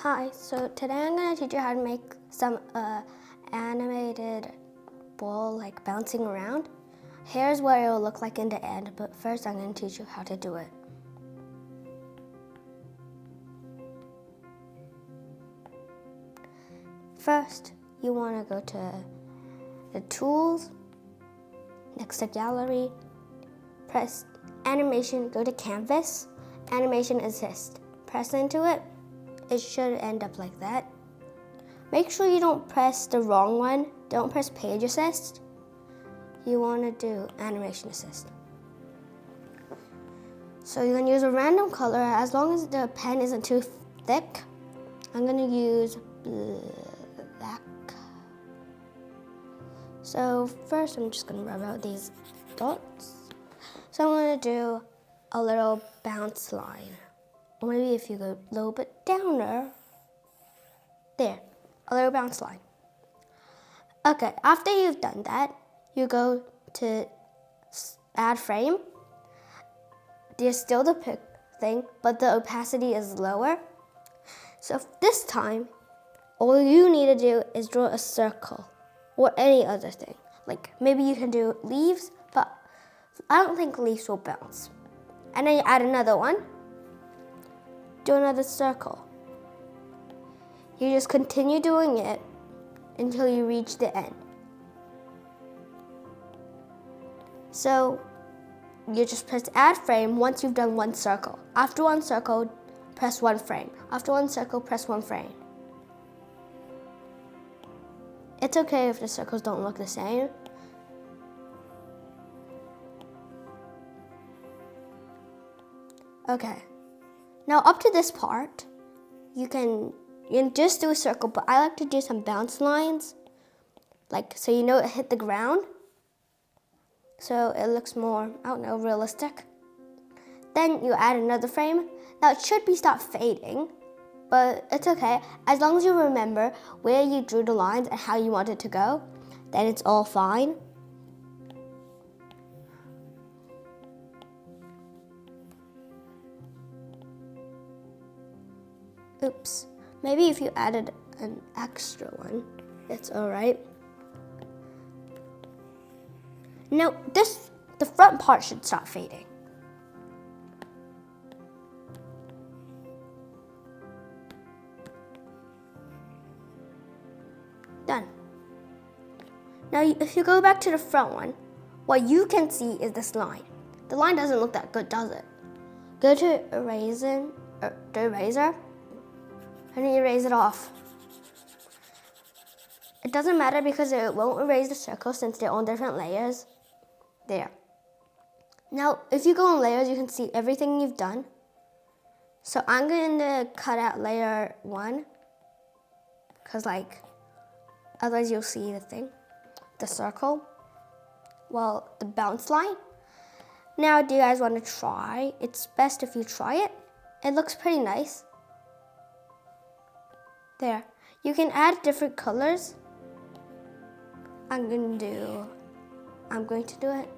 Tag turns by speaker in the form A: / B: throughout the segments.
A: Hi, so today I'm going to teach you how to make some animated ball like bouncing around. Here's what it will look like in the end, but first I'm going to teach you how to do it. First, you want to go to the tools, next to gallery, press animation, go to canvas, animation assist. Press into it. It should end up like that. Make sure you don't press the wrong one. Don't press page assist. You want to do animation assist. So you're going to use a random color as long as the pen isn't too thick. I'm going to use black. So first I'm just going to rub out these dots. So I'm going to do a little bounce line. Or maybe if you go a little bit downer, there, a little bounce line. Okay, after you've done that, you go to add frame. There's still the pick thing, but the opacity is lower. So this time, all you need to do is draw a circle or any other thing. Like maybe you can do leaves, but I don't think leaves will bounce. And then you add another one. Do another circle. You just continue doing it until you reach the end. So you just press add frame once you've done one circle. After one circle, press one frame. After one circle, press one frame. It's okay if the circles don't look the same. Okay. Now up to this part, you can just do a circle, but I like to do some bounce lines, like so you know it hit the ground, so it looks more, I don't know, realistic. Then you add another frame. Now it should stop fading, but it's okay. As long as you remember where you drew the lines and how you want it to go, then it's all fine. Oops, maybe if you added an extra one, it's all right. Now the front part should stop fading. Done. Now if you go back to the front one, what you can see is this line. The line doesn't look that good, does it? Go to the eraser, and you erase it off. It doesn't matter because it won't erase the circle since they're on different layers. There. Now, if you go on layers, you can see everything you've done. So I'm going to cut out layer 1, because otherwise you'll see the thing, the circle, well, the bounce line. Now, do you guys want to try? It's best if you try it. It looks pretty nice. There. You can add different colors. I'm going to do it.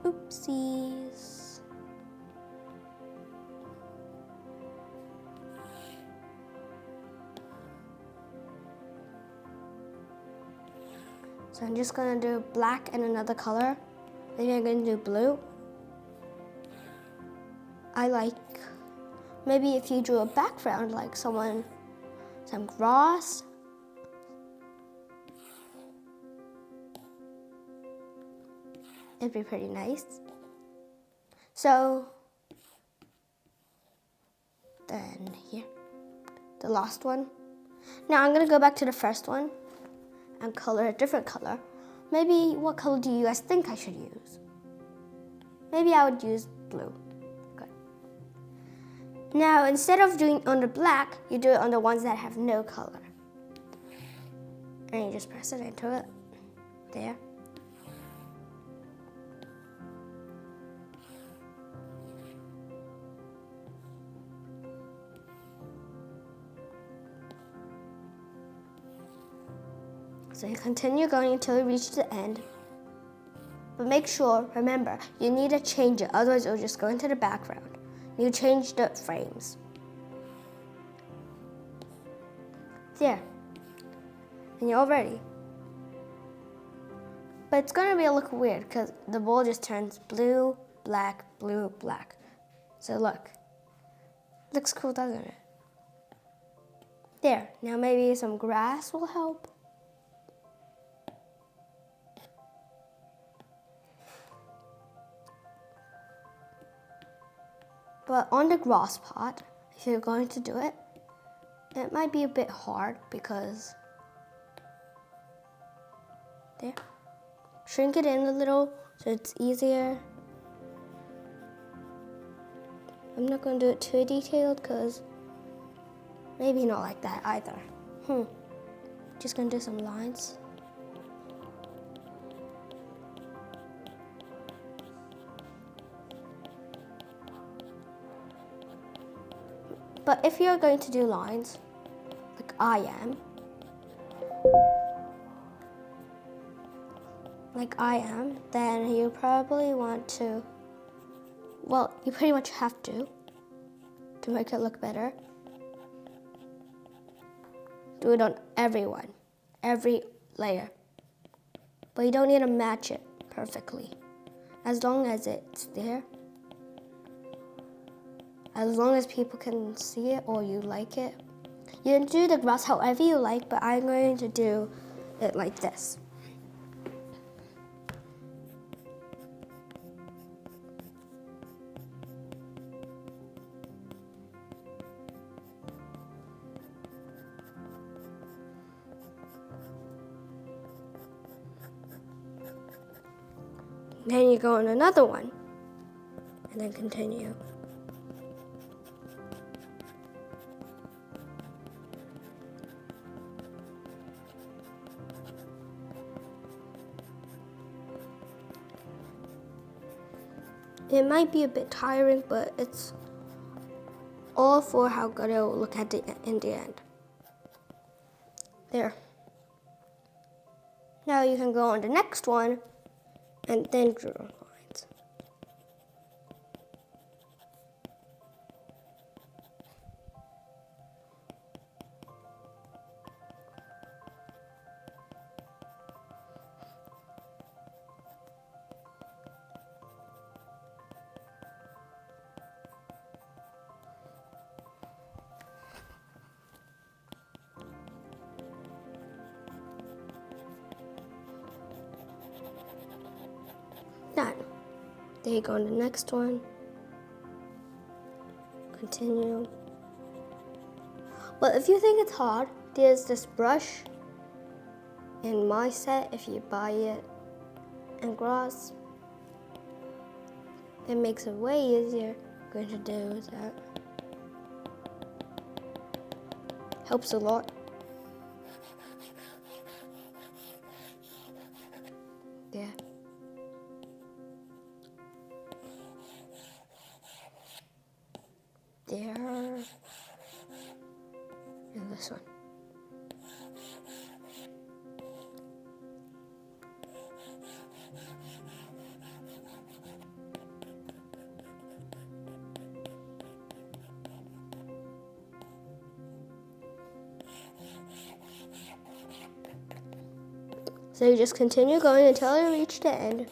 A: Oopsies. So I'm just going to do black and another color. Maybe I'm going to do blue. Maybe if you drew a background like some grass. It'd be pretty nice. So then here, the last one. Now I'm gonna go back to the first one and color a different color. Maybe what color do you guys think I should use? Maybe I would use blue. Now, instead of doing on the black, you do it on the ones that have no color. And you just press it into it. There. So you continue going until you reach the end. But make sure, remember, you need to change it, otherwise it'll just go into the background. You change the frames. There. And you're all ready. But it's gonna be look weird because the bowl just turns blue, black, blue, black. So look. Looks cool, doesn't it? There. Now maybe some grass will help. But on the grass pot, if you're going to do it, it might be a bit hard because there. Shrink it in a little so it's easier. I'm not going to do it too detailed because maybe not like that either. Just going to do some lines. But if you're going to do lines, like I am, then you probably want to, well, you pretty much have to make it look better. Do it on everyone, every layer. But you don't need to match it perfectly. As long as it's there. As long as people can see it or you like it. You can do the grass however you like, but I'm going to do it like this. Then you go on another one, and then continue. It might be a bit tiring, but it's all for how good it will look at in the end. There. Now you can go on the next one and then draw lines. Done. Then you go on the next one. Continue. Well, if you think it's hard, there's this brush in my set. If you buy it in grass, it makes it way easier. I'm going to do that. Helps a lot. Yeah. There. And this one. So you just continue going until you reach the end.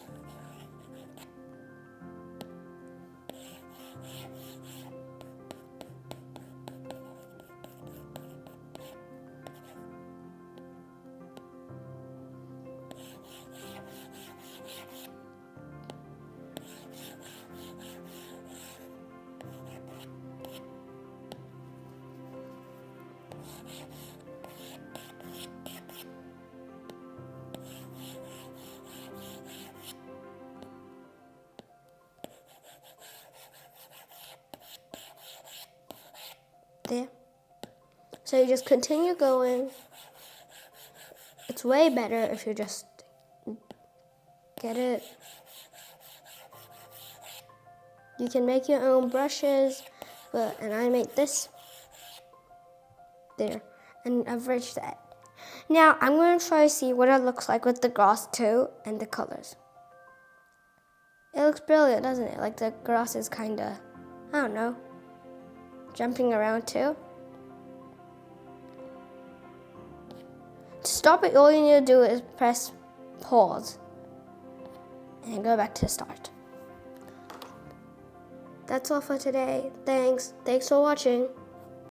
A: There. So you just continue going. It's way better if you just get it. You can make your own brushes, and I made this. There. And I've reached that. Now I'm going to try to see what it looks like with the grass too and the colors. It looks brilliant, doesn't it? Like the grass is kind of, I don't know, jumping around too. stop it, all you need to do is press pause and go back to start. That's all for today. Thanks for watching.